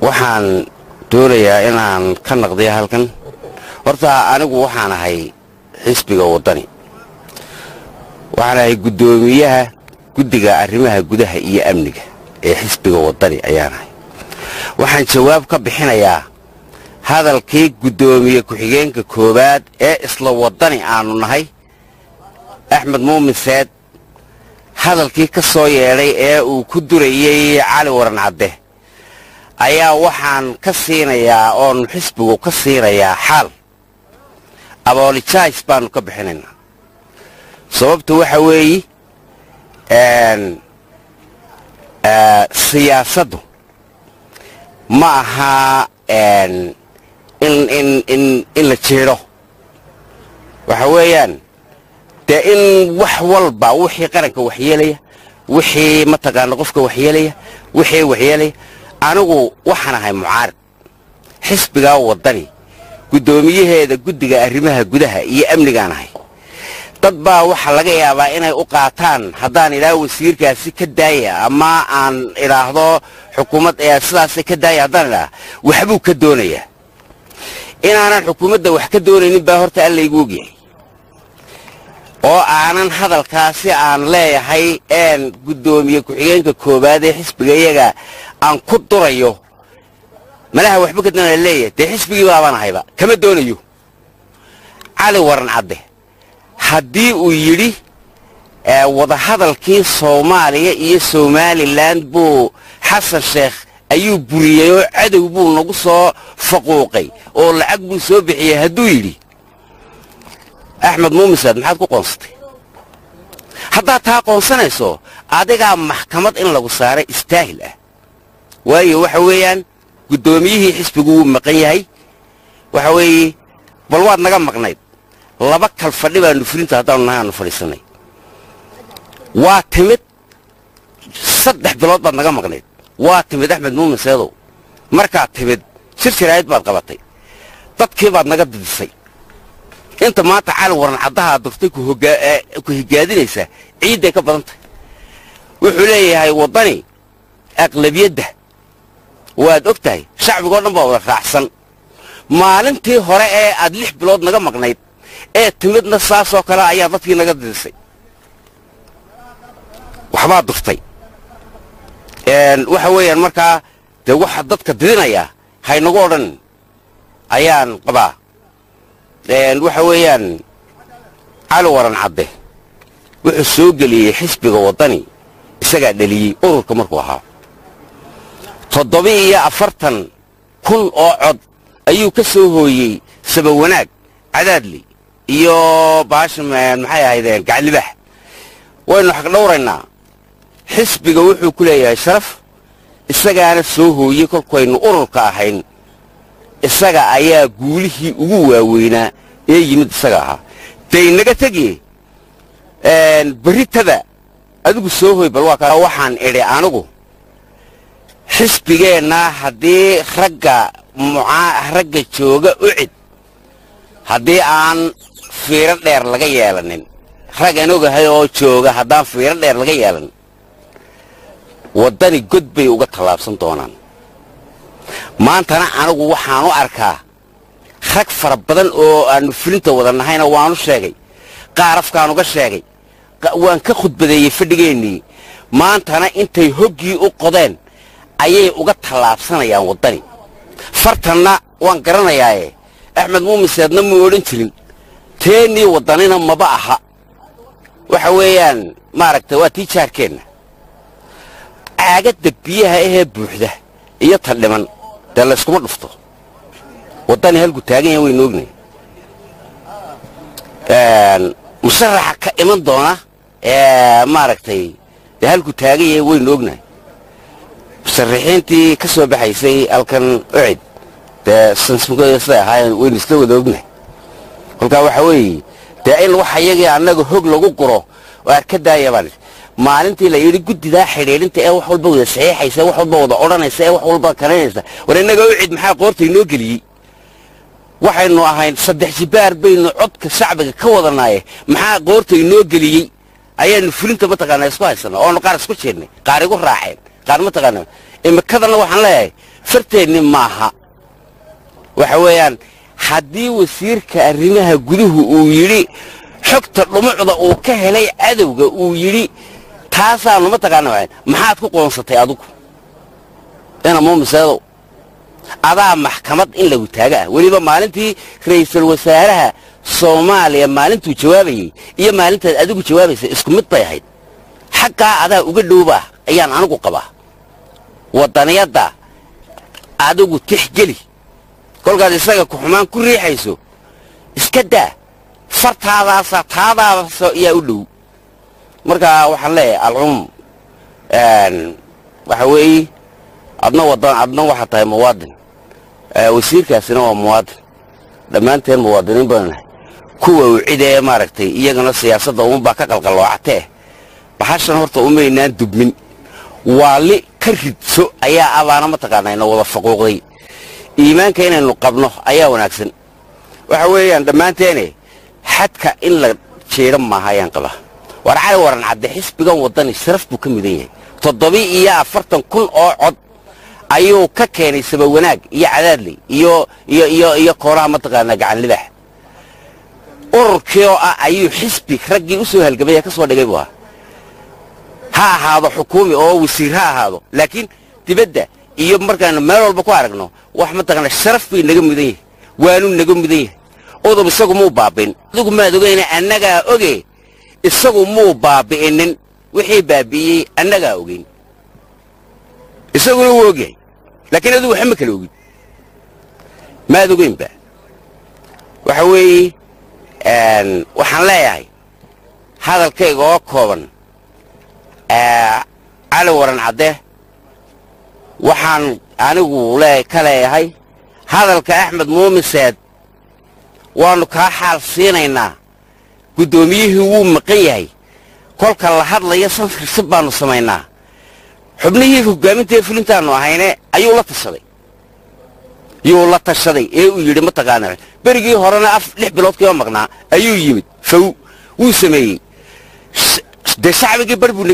waxaan doonayaa inaan ka naqdiyo halkan horta anigu waxaan ahay xisbiga wadani waxaan ahay gudoomiyaha guddiga arrimaha gudaha iyo amniga ee xisbiga wadani ayaan ahay waxaan jawaab ka bixinayaa hadalkii gudoomiye ku-xigeenka koobaad ee isla wadani aanu nahay axmed muumin seed hadalkii ka soo yeedhay ee uu ku durayay cali waran cadde ayaa waxaan ka siinayaa oon xisbigu ka siinayaa xaal apologize baanu ka bixinaynaa sababtu waxa weeye siyaasaddu ma aha in la jeedo waxa weeyaan dee in wax walba wixii qaranka waxyeelaya wixii mataqaana qofka waxyeelaya wixii waxyeelaya anigu waxaan ahay mucaarid xisbiga wadani gudoomiyaheeda guddiga arrimaha gudaha iyo amnigaan ahay dad baa waxa laga yaabaa inay u qaataan haddaan ilaa wasiirkaasi ka daaya ama aan idhaahdo xukuumad ee sidaas ka daaya haddaan idhaah waxbuu ka doonayaa inaanan xukuumadda wax ka doonaynin baa horta alla igu ogyahay oo aanan hadalkaasi aan leeyahay gudoomiye ku-xigeenka koobaad ee xisbiga iyaga aan ku durayo malaha waxba ka doonaya leeyahay dee xisbigii baabaan ahayba kama doonayo cali waran cadde haddii uu yidhi wadahadalkii soomaaliya iyo somalilan buu xasan sheekh ayuu buriyey oo cadow buu nagu soo faquuqay oo lacag buu soo bixiyey hadduu yidhi axmed muumin seed maxaad ku qoonsatay haddaad taa qoonsanayso adigaa maxkamad in lagu saaray istaahil ah waayo waxa weeyaan guddoomiyihii xisbigu wuu maqan yahay waxa weeye bal waad naga maqnayd laba kal fadhi baanu fulinta haddaanu nahay aanu fadhiisanay waa timid 3 bilood baad naga maqnayd waa timid axmed muumin seedow markaad timid shirshiraayad baad qabatay dadkii baad naga didisay inta maanta cali waran caddaha durtay ku higaadinaysa ciiday ka badan tahay wuxuu leeyahay wadani aqlabiyadda waad og tahay shacbiga oo dhan baa wada raacsan maalintii hore ee aad 6 bilood naga maqnayd ee timidna saasoo kale ayaa dadkii naga didisay waxbaa durtay waxa weeyaan markaa dee waxa dadka didinaya haynagu odhan ayaan qabaa waxa weeyaan cali waran cadde wuxuu soo geliyey xisbiga wadani isagaa dhaliyey ururka markuu ahaa 47,000 oo cod ayuu ka soo hooyey sabawanaag cadaadli iyo baasha maxay ahaydeen gaclibax waynu xaq dhowraynaa xisbiga wuxuu ku leeyahay sharaf isagaana soo hooyey kolkaynu ururka ahayn isaga ayaa guulihii ugu waaweynaa ee yimid isaga ahaa day naga tagi baritada adigu soo hooy bal waa ka waxaan idhi anigu xisbigeenna haddii ragga jooga ucid haddii aan fiiro dheer laga yeelanin rag aan ogahay oo jooga haddaan fiiro dheer laga yeelan wadani god bay uga tallaabsan doonaan maantana anigu waxaan u arkaa rag fara badan oo aanu fulinta wada nahayna waanu sheegay qaarafkaan uga sheegay waan ka khudbadeeyey fadhigeennii maantana intay hoggii u qodeen ayay uga tallaabsanayaan wadani fartanna waan garanayaaye axmed muumin seedna muu odhan jirin teennii wadanina maba aha waxa weeyaan maaragtay waa tii jaarkeenna caagadda biyaha ahee buuxda iyo tan dhiman dee layskuma dhufto wadani halku taagan yahay waynu ognahay musharaxa ka iman doona maaragtay dee halku taagan yahay waynu ognahay musharaxiintii ka soo baxaysay halkan ucid dee sansmugooda siday ahaayeen waynu isla wada ognahay kolkaa waxa weeye dee in waxa iyagii annaga hog lagu guro oo aad ka daaya baan maalintii la yidhi guddidaa xidhiidhinta ee wax walba wada saxiixaysa wax walba wada odhanaysa ee wax walba karanaysa war innaga ucid maxaa qoorta inoo geliyey waxaynu ahayn 3 jibaar baynu codka shacbiga ka wadanaaye maxaa qoorta inoo geliyey ayaanu fulinta mataqaanaa isku haysanaa oonu qaar isku jeednay qaar igu raaceen يقان متقانا إما كذا وحن لا فرتين معها وحويان حدي وسيرك أرمها جذوه ويري حكت الرمعضة وكهلي عدوج ويري تاسع متقانا وين ما حد كون ستي أدوك أنا مو مسألة هذا محكمة إن لو تاجا وليبا مالنتي رئيس الوزراء Soomaaliya maalintu jawaabay iyo maalinta adigu jawaabaysa isku mid bay ahayd xaqqa ada uga dhooba ayaan anigu qabaa wadaniyada adigu tixgeli kolkaad isaga ku xumaan ku riixayso iska daa fartaada iyo u dhow marka waxaan leeyahay alcum waxa weey adna waxa tahay muwaadin wasiirkaasina waa muwaadin dhamaanteen muwaadiniin badan kuwa wicide maaragtay iyagana siyaasadda uun baa ka qalqaloocatee bahashan horta umaynaan dubmin waali ka ridso ayaa abaana mataqaanaa wada faquuqday iimaanka inaynu qabno ayaa wanaagsan waxa weeyaan dhamaanteene xadka in la jeedo maahayaan qaba war cali waran cadde xisbigan wadani sharaf buu ka midan yahay 740,000 oo cod ayuu ka keenay sabab wanaag iyo cadaadley iyo kooraha mataqaanaa gacan libax ururkii ayuu xisbi raggii u soo halgamay ka soo dhigay buu ha ahaado xukuumi oo wasiir ha ahaado laakiin dibadda iyo markaan meel walba ku aragno wax mataqaanaa sharaf bay naga mudan yahay waanu naga mudan yahay oo isagu muu baabin adigu ma ogeeyna annaga oge isagu muu baabinin wixii baabiyay annaga ogeyn isagu wuu ogeey laakiin adigu waxa ma kala ogid ma ogeyn ba waxa weey waxaan leeyahay hadalkayga oo kooban cali waran cadde waxaan anigu ka leeyahay hadalka Axmed Muumin Saad waanu ka xaal siinaynaa gudoomiyihii wuu maqan yahay kolka la hadlayo sanfir baanu sameeynaa xubnihii hogaaminta fulintaanu ahayne ayuu la tashaday ee uu yiri mataqaanaa berigii horena 6 bilood ka maqnaa ayuu yimid faw wuu sameeyay de shacbigii barbu